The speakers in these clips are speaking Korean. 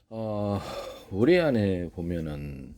어, 우리 안에 보면은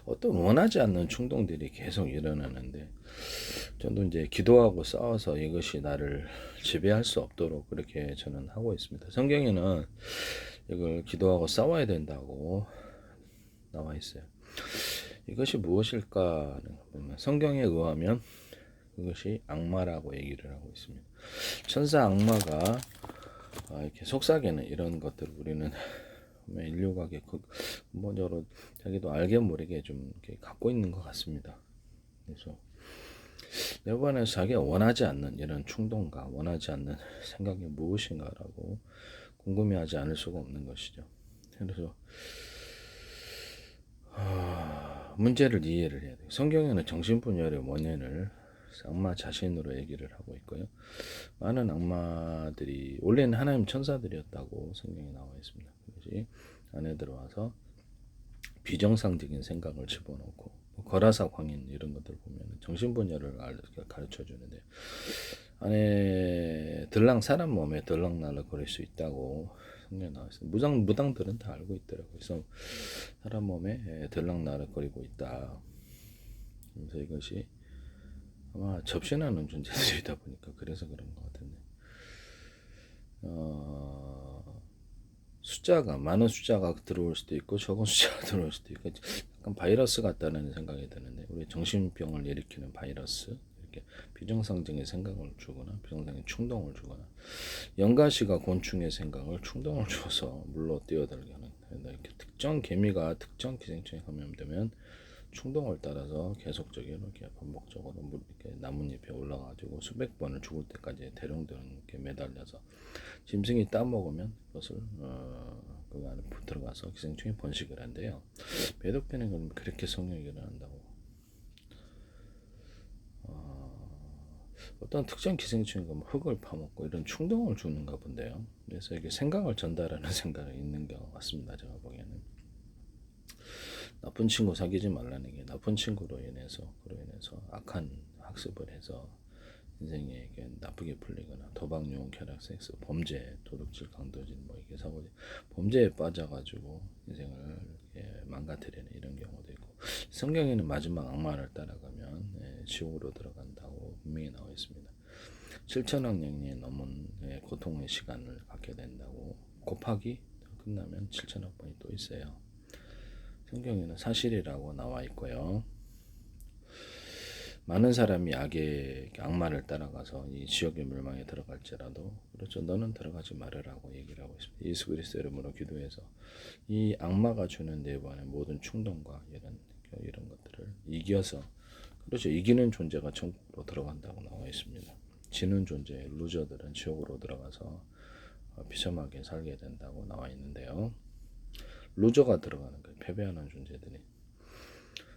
어떤 원하지 않는 충동들이 계속 일어나는데, 저도 이제 기도하고 싸워서 이것이 나를 지배할 수 없도록 그렇게 저는 하고 있습니다. 성경에는 이걸 기도하고 싸워야 된다고 나와 있어요. 이것이 무엇일까? 보면 성경에 의하면 그것이 악마라고 얘기를 하고 있습니다. 천사 악마가 이렇게 속삭이는 이런 것들을 우리는 인류가 근본적으로 자기도 알게 모르게 좀 이렇게 갖고 있는 것 같습니다. 그래서 내부안에서 자기가 원하지 않는 이런 충동과 원하지 않는 생각이 무엇인가라고 궁금해하지 않을 수가 없는 것이죠. 그래서 문제를 이해를 해야 돼요. 성경에는 정신분열의 원인을 악마 자신으로 얘기를 하고 있고요. 많은 악마들이 원래는 하나님 천사들이었다고 성경에 나와 있습니다. 그것이 안에 들어와서 비정상적인 생각을 집어넣고 거라사 광인 이런 것들 보면 정신분열을 가르쳐 주는데, 안에 사람 몸에 들락날락거릴 수 있다고 성경에 나와 있어요. 무당들은 다 알고 있더라고요. 그래서 사람 몸에 들락날락거리고 있다. 그래서 이것이 아마 접신하는 존재들이다 보니까 그래서 그런 것 같은데, 많은 숫자가 들어올 수도 있고 적은 숫자가 들어올 수도 있고, 약간 바이러스 같다는 생각이 드는데, 우리 정신병을 일으키는 바이러스, 이렇게 비정상적인 생각을 주거나 비정상적인 충동을 주거나, 연가시가 곤충의 생각을 충동을 줘서 물로 뛰어들게 하는, 이렇게 특정 개미가 특정 기생충에 감염되면 충동을 따라서 계속적으로 이렇게 반복적으로 이렇게 나뭇잎에 올라가지고 수백 번을 죽을 때까지 대롱대롱 이렇게 매달려서 짐승이 따먹으면 그것을 그 안에 들어가서 기생충이 번식을 한대요. 매독변은 그렇게 성령이 일어난다고. 어떤 특정 기생충이 흙을 파먹고 이런 충동을 주는가 본데요. 그래서 이게 생각을 전달하는 생각이 있는 것 같습니다. 제가 보기에는 나쁜 친구 사귀지 말라는 게, 나쁜 친구로 인해서 악한 학습을 해서 인생에 나쁘게 풀리거나 도박, 유흥, 쾌락, 섹스, 범죄, 도둑질, 강도질, 이게 사고지, 범죄에 빠져가지고 인생을 망가뜨리는 이런 경우도 있고, 성경에는 마지막 악마를 따라가면 지옥으로 들어간다고 분명히 나와 있습니다. 7천억 년이 넘은 고통의 시간을 갖게 된다고, 곱하기 끝나면 7천억 번이 또 있어요. 성경에는 사실이라고 나와 있고요. 많은 사람이 악마를 따라가서 이 지옥의 멸망에 들어갈지라도, 그렇죠, 너는 들어가지 말으라고 얘기를 하고 있습니다. 예수 그리스도 이름으로 기도해서 이 악마가 주는 내부안의 모든 충동과 이런 것들을 이겨서, 그렇죠, 이기는 존재가 천국으로 들어간다고 나와 있습니다. 지는 존재 루저들은 지옥으로 들어가서 비참하게 살게 된다고 나와 있는데요. 루저가 들어가는 거예요. 패배하는 존재들이.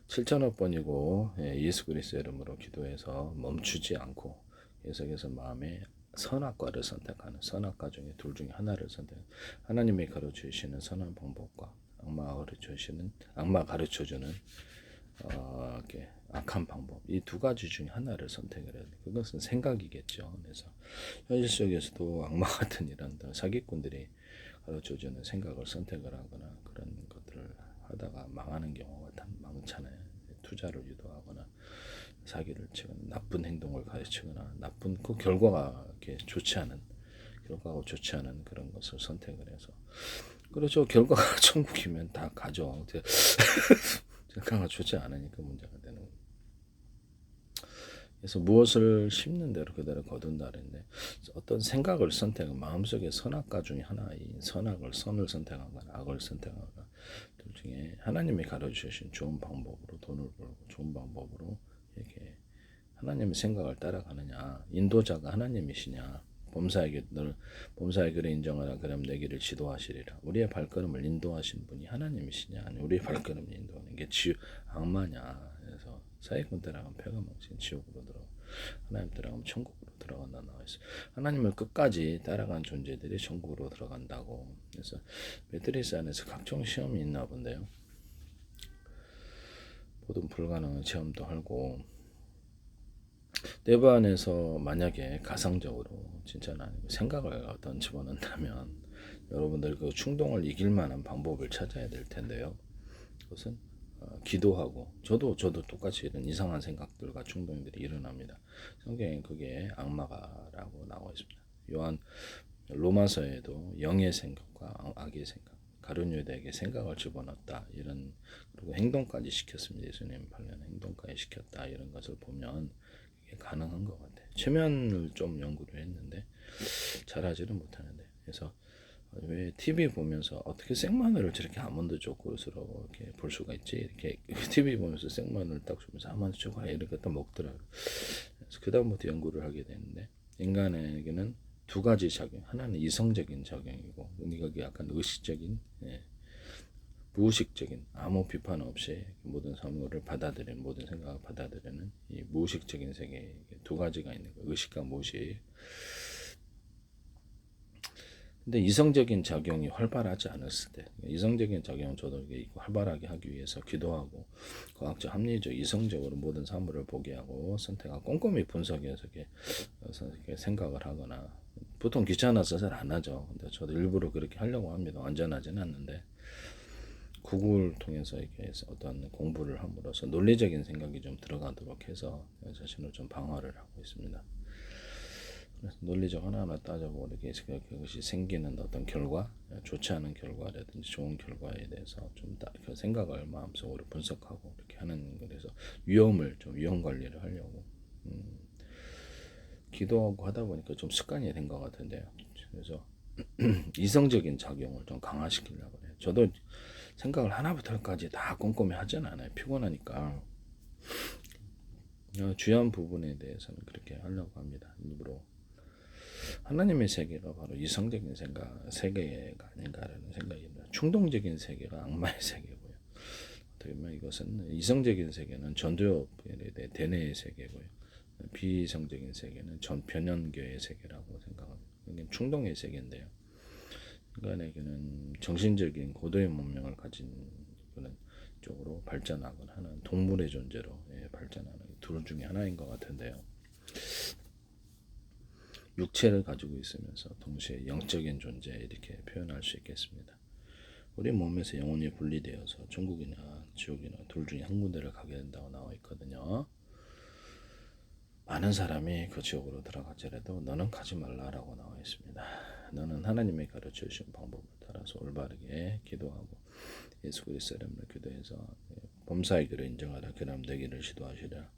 7천억 번이고 예수 그리스도 이름으로 기도해서 멈추지 않고 계속해서 마음에 선악과를 선택하는, 선악과 중에 둘 중에 하나를 하나님이 가르쳐 주시는 선한 방법과 악마 가르쳐 주는 이렇게 악한 방법, 이 두 가지 중에 하나를 선택을 해야 돼. 그것은 생각이겠죠. 그래서 현실 속에서도 악마 같은 이런 사기꾼들이 가르쳐 주는 생각을 선택을 하거나 그런 것들을 하다가 망하는 경우가 많잖아요. 투자를 유도하거나 사기를 치거나 나쁜 행동을 가르치거나 나쁜 그 결과가 이렇게 좋지 않은 그런 것을 선택을 해서, 그렇죠, 결과가 천국이면 다 가죠. 결과가 좋지 않으니까 문제가 되는 거예요. 그래서 무엇을 심는 대로 그대로 거둔다는데, 어떤 생각을 마음속에 선악과 중에 하나인 선을 선택하거나 악을 선택하거나, 둘 중에 하나님이 가르쳐주신 좋은 방법으로 돈을 벌고 좋은 방법으로 이렇게 하나님의 생각을 따라가느냐, 인도자가 하나님이시냐, 범사의 길을 인정하라, 그럼 내 길을 지도하시리라. 우리의 발걸음을 인도하신 분이 하나님이시냐, 아니 우리의 발걸음을 인도하는 게 악마냐. 그래서 사기꾼 따라가면 패가 망친 지옥으로 들어가, 하나님 따라가면 천국으로 들어간다 나와 있어요. 하나님을 끝까지 따라간 존재들이 천국으로 들어간다고. 그래서 매트리스 안에서 각종 시험이 있나 본데요. 모든 불가능한 체험도 하고, 내부 안에서 만약에 가상적으로 진짜는 아니고 생각을 어떤 집어넣는다면 여러분들 그 충동을 이길 만한 방법을 찾아야 될 텐데요. 그것은 기도하고 저도 똑같이 이런 이상한 생각들과 충동들이 일어납니다. 성경에 그게 악마가라고 나와 있습니다. 요한 로마서에도 영의 생각과 악의 생각, 가룟 유다에게 생각을 집어넣었다 이런 그리고 행동까지 시켰습니다. 예수님 관련 행동까지 시켰다 이런 것을 보면 이게 가능한 것 같아요. 최면을 좀 연구를 했는데 잘하지는 못하는데 그래서 왜 TV 보면서 어떻게 생마늘을 저렇게 아몬드 초코스로 이렇게 볼 수가 있지? 이렇게 TV 보면서 생마늘을 딱 주면서 아몬드 초코 이렇게 딱 먹더라고요. 그래서 그다음부터 연구를 하게 되는데 인간에게는 두 가지 작용. 하나는 이성적인 작용이고 이게 약간 의식적인 무의식적인 아무 비판 없이 모든 사물을 받아들이는 모든 생각을 받아들이는 이 무의식적인 세계 두 가지가 있는 거예요. 의식과 무의식. 근데 이성적인 작용이 활발하지 않았을 때 이성적인 작용은 저도 활발하게 하기 위해서 기도하고 과학적 합리적 이성적으로 모든 사물을 보게 하고 선택하고 꼼꼼히 분석해서 이렇게 생각을 하거나 보통 귀찮아서 잘 안 하죠. 근데 저도 일부러 그렇게 하려고 합니다. 완전하지는 않는데 구글 통해서 이렇게 해서 어떤 공부를 함으로써 논리적인 생각이 좀 들어가도록 해서 자신을 좀 방어를 하고 있습니다. 논리적 하나하나 따져보고 이렇게 그것이 생기는 어떤 결과, 좋지 않은 결과라든지 좋은 결과에 대해서 좀 그 생각을 마음속으로 분석하고 이렇게 하는 거라서 위험 관리를 하려고 기도하고 하다 보니까 좀 습관이 된 것 같은데요. 그래서 이성적인 작용을 좀 강화시키려고 해요. 저도 생각을 하나부터 열까지 다 꼼꼼히 하진 않아요. 피곤하니까 주요한 부분에 대해서는 그렇게 하려고 합니다. 일부러. 하나님의 세계가 바로 이성적인 세계가 아닌가라는 생각이 듭니다. 충동적인 세계가 악마의 세계고요. 어떻게 보면 이것은 이성적인 세계는 전도협의 대내의 세계고요. 비이성적인 세계는 변연교의 세계라고 생각합니다. 이게 충동의 세계인데요. 인간에게는 정신적인 고도의 문명을 가진 그런 쪽으로 발전하거나 하는 동물의 존재로 발전하는 둘 중에 하나인 것 같은데요. 육체를 가지고 있으면서 동시에 영적인 존재 이렇게 표현할 수 있겠습니다. 우리 몸에서 영혼이 분리되어서 천국이나 지옥이나 둘 중에 한 군데를 가게 된다고 나와 있거든요. 많은 사람이 그 지옥으로 들어갈지라도 너는 가지 말라라고 나와 있습니다. 너는 하나님의 가르쳐 주신 방법을 따라서 올바르게 기도하고 예수 그리스도의 이름으로 기도해서 범사의 길을 인정하라. 그럼 되기를 시도하시라.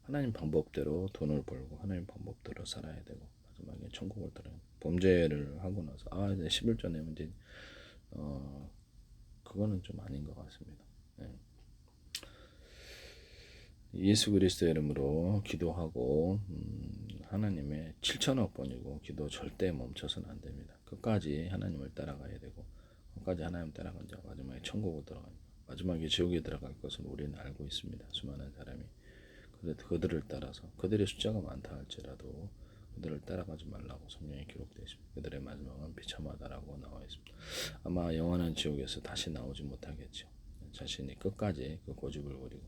하나님 방법대로 돈을 벌고 하나님 방법대로 살아야 되고 마지막에 천국을 들어 범죄를 하고 나서 이제 11조 내면 이제 그거는 좀 아닌 것 같습니다. 예수 그리스도의 이름으로 기도하고 하나님의 7천억 번이고 기도 절대 멈춰서는 안 됩니다. 끝까지 하나님을 따라가야 되고 끝까지 하나님 따라간 자 마지막에 천국으로 들어갑니다. 마지막에 지옥에 들어갈 것을 우리는 알고 있습니다. 수많은 사람이 그들을 따라서 그들의 숫자가 많다 할지라도 그들을 따라가지 말라고 성경에 기록되어 있습니다. 그들의 마지막은 비참하다라고 나와 있습니다. 아마 영원한 지옥에서 다시 나오지 못하겠죠. 자신이 끝까지 그 고집을 부리고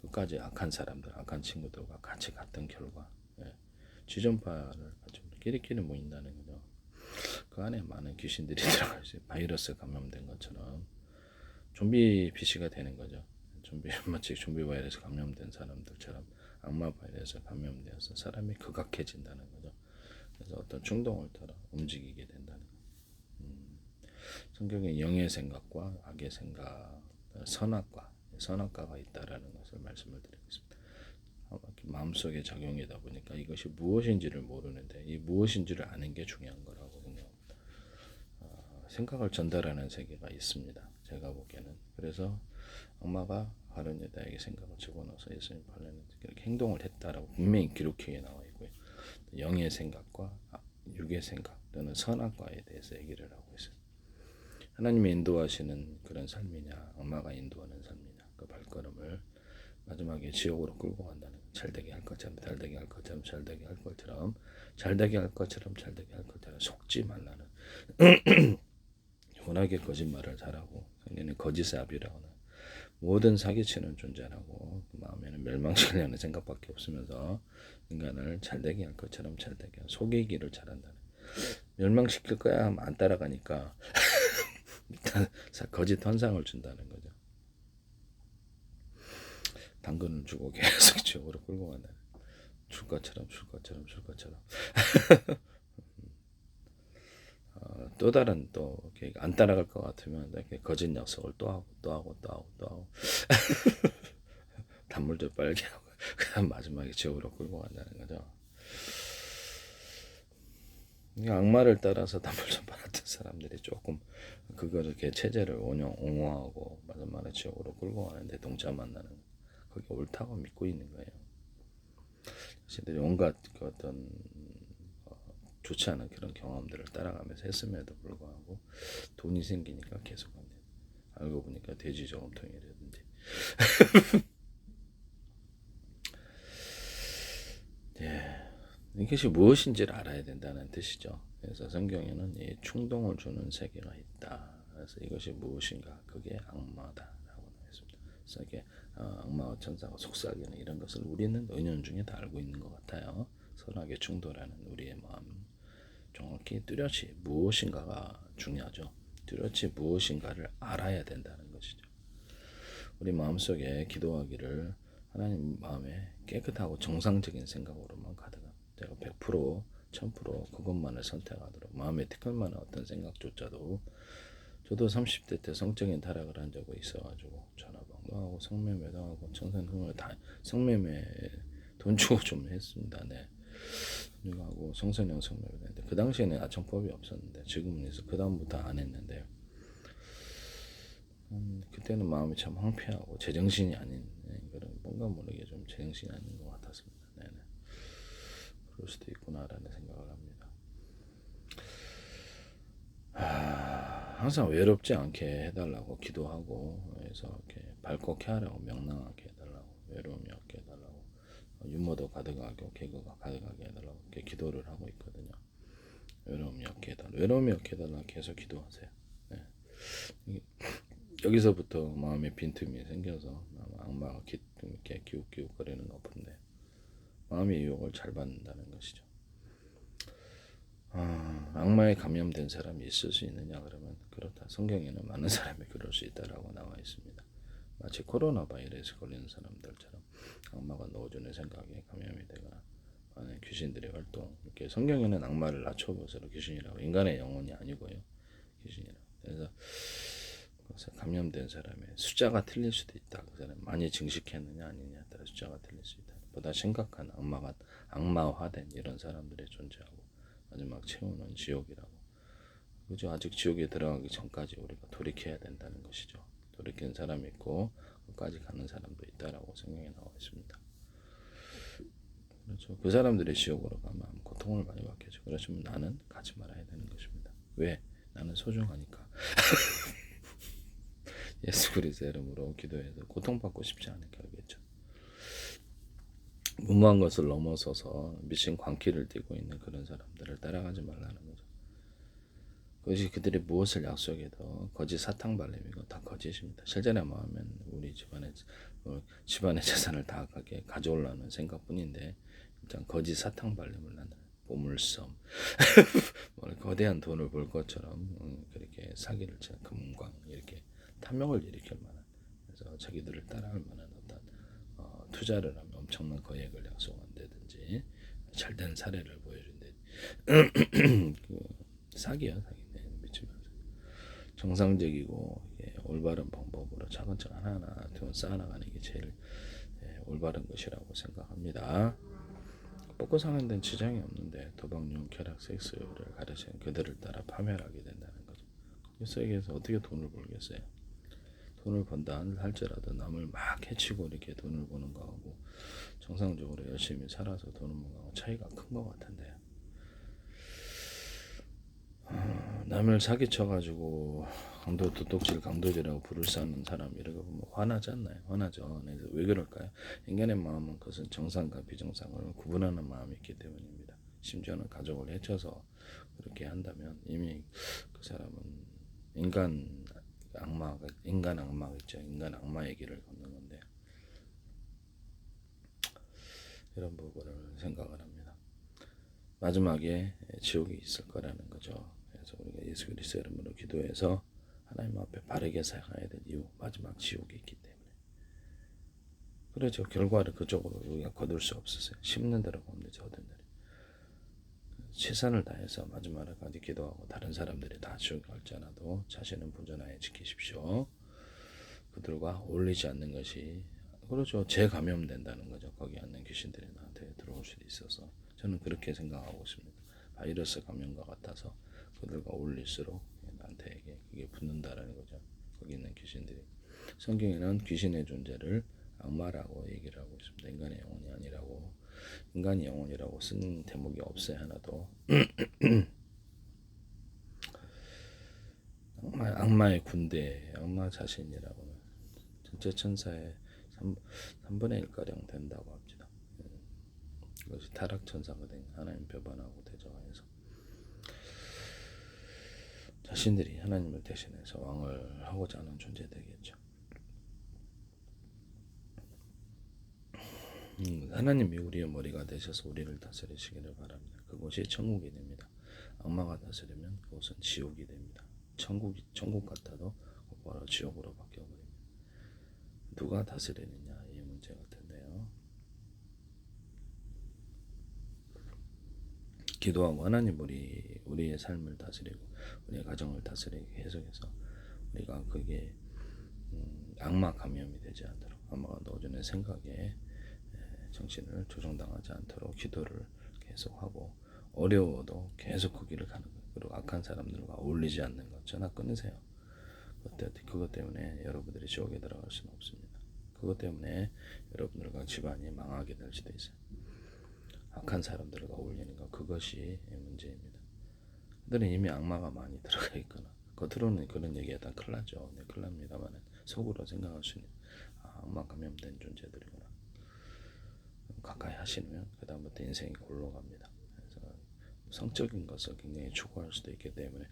끝까지 악한 사람들, 악한 친구들과 같이 갔던 결과 지존파를 가지고 끼리끼리 모인다는 거죠. 그 안에 많은 귀신들이 들어가 있어요. 바이러스 감염된 것처럼 좀비 PC가 되는 거죠. 마치 좀비 바이러스 감염된 사람들처럼 악마 바이러스 감염되어서 사람이 극악해진다는 거죠. 그래서 어떤 충동을 따라 움직이게 된다는 거죠. 성경에 영의 생각과 악의 생각, 선악과가 있다라는 것을 말씀을 드리겠습니다. 마음속에 작용이다 보니까 이것이 무엇인지를 모르는데 이 무엇인지를 아는 게 중요한 거라고 생각합니다. 생각을 전달하는 세계가 있습니다. 제가 보기에는. 그래서 악마가 가룟 유다에게 생각을 집어넣어서 예수님 관련해서 그렇게 행동을 했다라고 분명히 기록해 나와 있고요. 영의 생각과 육의 생각 또는 선악과에 대해서 얘기를 하고 있어요. 하나님이 인도하시는 그런 삶이냐 악마가 인도하는 삶이냐 그 발걸음을 마지막에 지옥으로 끌고 간다는 잘되게 할 것처럼 잘되게 할 것처럼 잘되게 할 것처럼 잘되게 할 것처럼 잘되게 할 것처럼 속지 말라는 워낙에 거짓말을 잘하고 성경에는 거짓의 아비라고 하는 모든 사기치는 존재라고 그 마음에는 멸망시키려는 생각밖에 없으면서 인간을 잘되게 할 것처럼 잘되게 속이기를 잘한다는 멸망시킬 거야 하면 안 따라가니까 일단 거짓 환상을 준다는 거죠. 당근을 주고 계속 지옥으로 끌고 간다. 줄 것처럼. 또 다른 또 안 따라갈 것 같으면 이렇게 거짓 약속을 또 하고 단물도 빨게 하고 그다음 마지막에 지옥으로 끌고 간다는 거죠. 악마를 따라서 단물점 받았던 사람들이 조금 그거를 이렇게 체제를 옹호하고 마지막에 지옥으로 끌고 가는데 동자 만나는 그게 옳다고 믿고 있는 거예요. 자신들이 온갖 그 어떤 좋지 않은 그런 경험들을 따라가면서 했음에도 불구하고 돈이 생기니까 계속 합니다. 알고 보니까 돼지 저금통이라든지 예, 이것이 무엇인지를 알아야 된다는 뜻이죠. 그래서 성경에는 이 충동을 주는 세계가 있다. 그래서 이것이 무엇인가? 그게 악마다라고 나왔습니다. 그래서 이게 악마와 천사가 속삭이는 이런 것을 우리는 은연중에 다 알고 있는 것 같아요. 선악에 충돌하는 우리의 마음, 정확히 뚜렷이 무엇인가가 중요하죠. 뚜렷이 무엇인가를 알아야 된다는 것이죠. 우리 마음속에 기도하기를 하나님 마음에 깨끗하고 정상적인 생각으로만 가득합니다. 제가 100%, 1000% 그것만을 선택하도록 마음에 티끌만한 어떤 생각조차도 저도 30대 때 성적인 타락을 한 적이 있어가지고 전화방도 하고 성매매도 하고 청산금을 다 성매매 돈 주고 좀 했습니다. 네. 하고 성선형 성매매도 했는데 그 당시에는 아청법이 없었는데 지금은 있어 그 다음부터 안 했는데 그때는 마음이 참 황폐하고 제정신이 아닌 그런 뭔가 모르게 좀 제정신이 아닌 것 같았습니다. 네네. 그럴 수도 있구나라는 생각을 합니다. 항상 외롭지 않게 해달라고 기도하고 그래서 이렇게 밝게 하라고 명랑하게 해달라고 외로움이 없게 해달라고 유머도 가득하게 개그가 가득하게 해달라고 이렇게 기도를 하고 있거든요. 외로움이 없게 해달라고 계속 기도하세요. 네. 여기서부터 마음의 빈틈이 생겨서 악마가 이렇게 기웃기웃거리는 높은데 마음의 유혹을 잘 받는다는 것이죠. 악마에 감염된 사람이 있을 수 있느냐 그러면 그렇다. 성경에는 많은 사람이 그럴 수 있다라고 나와 있습니다. 마치 코로나 바이러스 걸리는 사람들처럼 악마가 넣어주는 생각에 감염이 되거나 귀신들의 활동 이렇게 성경에는 악마를 낮춰보세요. 귀신이라고 인간의 영혼이 아니고요. 귀신이라고. 그래서 감염된 사람의 숫자가 틀릴 수도 있다. 그 사람 많이 증식했느냐 아니냐에 따라 숫자가 틀릴 수 있다. 보다 심각한 악마화된 이런 사람들의 존재하고 마지막 채우는 지옥이라고. 그죠? 아직 지옥에 들어가기 전까지 우리가 돌이켜야 된다는 것이죠. 돌이키는 사람이 있고 끝까지 가는 사람도 있다라고 성경에 나와 있습니다. 그렇죠. 그 사람들이 지옥으로 가면 고통을 많이 받겠죠. 그렇지만 나는 가지 말아야 되는 것입니다. 왜? 나는 소중하니까. 예수 그리스도의 이름으로 기도해서 고통받고 싶지 않으니까 그렇겠죠. 무모한 것을 넘어서서 미친 광기를 띠고 있는 그런 사람들을 따라가지 말라는 거죠. 그것이 그들이 무엇을 약속해도 거짓 사탕 발림이고 다 거짓입니다. 실제로 마음은 우리 집안의 재산을 다 가져오려는 생각뿐인데 일단 거짓 사탕 발림을 하는 보물섬 거대한 돈을 벌 것처럼 그렇게 사기를 치는 금광 이렇게 탐욕을 일으킬 만한 그래서 자기들을 따라할 만한 어떤 투자를 하면 엄청난 거액을 약속한다든지 잘된 사례를 보여준다든지 그 사기야 사기. 정상적이고 올바른 방법으로 차근차근 하나하나 쌓아나가는 게 제일 올바른 것이라고 생각합니다. 먹고 사는 데는 지장이 없는데 도박용 쾌락 섹스를 가르치는 그들을 따라 파멸하게 된다는 거죠. 이 세계에서 어떻게 돈을 벌겠어요? 돈을 번다 할지라도 남을 막 해치고 이렇게 돈을 버는 거하고 정상적으로 열심히 살아서 돈을 버는 거하고 차이가 큰 것 같은데 남을 사기쳐가지고 강도질이라고 불을 쌓는 사람 이런 거 보면 화나지 않나요? 화나죠. 그래서 왜 그럴까요? 인간의 마음은 그것은 정상과 비정상을 구분하는 마음이 있기 때문입니다. 심지어는 가족을 해쳐서 그렇게 한다면 이미 그 사람은 인간 악마가 있죠. 인간 악마 얘기를 걷는 건데 이런 부분을 생각을 합니다. 마지막에 지옥이 있을 거라는 거죠. 그래서 우리가 예수 그리스도 이름으로 기도해서 하나님 앞에 바르게 살아야 될 이유, 마지막 지옥이 있기 때문에. 그렇죠. 결과를 그쪽으로 우리가 거둘 수 없었어요. 심는 대로 보면 되죠. 얻은 대로. 최선을 다해서 마지막까지 기도하고 다른 사람들이 다 지옥에 갈지라도 자신은 부전하에 지키십시오. 그들과 어울리지 않는 것이 그렇죠. 재감염된다는 거죠. 거기 앉는 귀신들이 나한테 들어올 수도 있어서 저는 그렇게 생각하고 있습니다. 바이러스 감염과 같아서 그들과 어울릴수록 나한테 그게 붙는다라는 거죠. 거기 있는 귀신들이. 성경에는 귀신의 존재를 악마라고 얘기를 하고 있습니다. 인간의 영혼이 아니라고. 인간의 영혼이라고 쓴 대목이 없어요. 하나도. 악마의 군대, 악마 자신이라고는 전체 천사의 3분의 1가량 된다고 합니다. 그것이 타락천사거든요. 하나님 배반하고 대적하여서 자신들이 하나님을 대신해서 왕을 하고자 하는 존재되겠죠. 하나님이 우리의 머리가 되셔서 우리를 다스리시기를 바랍니다. 그곳이 천국이 됩니다. 악마가 다스리면 그곳은 지옥이 됩니다. 천국 같아도 곧바로 지옥으로 바뀌어버립니다. 누가 다스리느냐 이 문제 같은데요. 기도하고 하나님 우리의 삶을 다스리고 우리의 가정을 다스리게 계속해서 우리가 그게 악마 감염이 되지 않도록 악마가 넣어주는 생각에 정신을 조종당하지 않도록 기도를 계속하고 어려워도 계속 그 길을 가는 거예요. 그리고 악한 사람들과 어울리지 않는 것 전화 끊으세요. 그것 때문에 여러분들이 지옥에 들어갈 수는 없습니다. 그것 때문에 여러분들과 집안이 망하게 될 수도 있어요. 악한 사람들과 어울리는 것 그것이 문제입니다. 그들은 이미 악마가 많이 들어가 있거나 겉으로는 그런 얘기하다 큰일 나죠. 네, 큰일 납니다만 속으로 생각할 수 있는 악마 감염된 존재들이구나. 가까이 하시면 그 다음부터 인생이 골로 갑니다. 그래서 성적인 것을 굉장히 추구할 수도 있기 때문에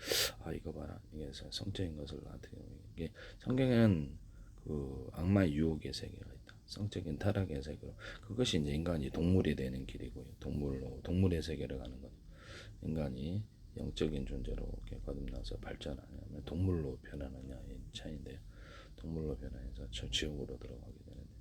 이거 봐라 이게 성적인 것을 나한테 이게 성경에는 그 악마의 유혹의 세계가 있다. 성적인 타락의 세계로 그것이 이제 인간이 동물이 되는 길이고요. 동물의 세계를 가는 것. 인간이 영적인 존재로 이렇게 거듭나서 발전하냐면 동물로 변하느냐의 차이인데요. 동물로 변해서 저 지옥으로 들어가게 되는데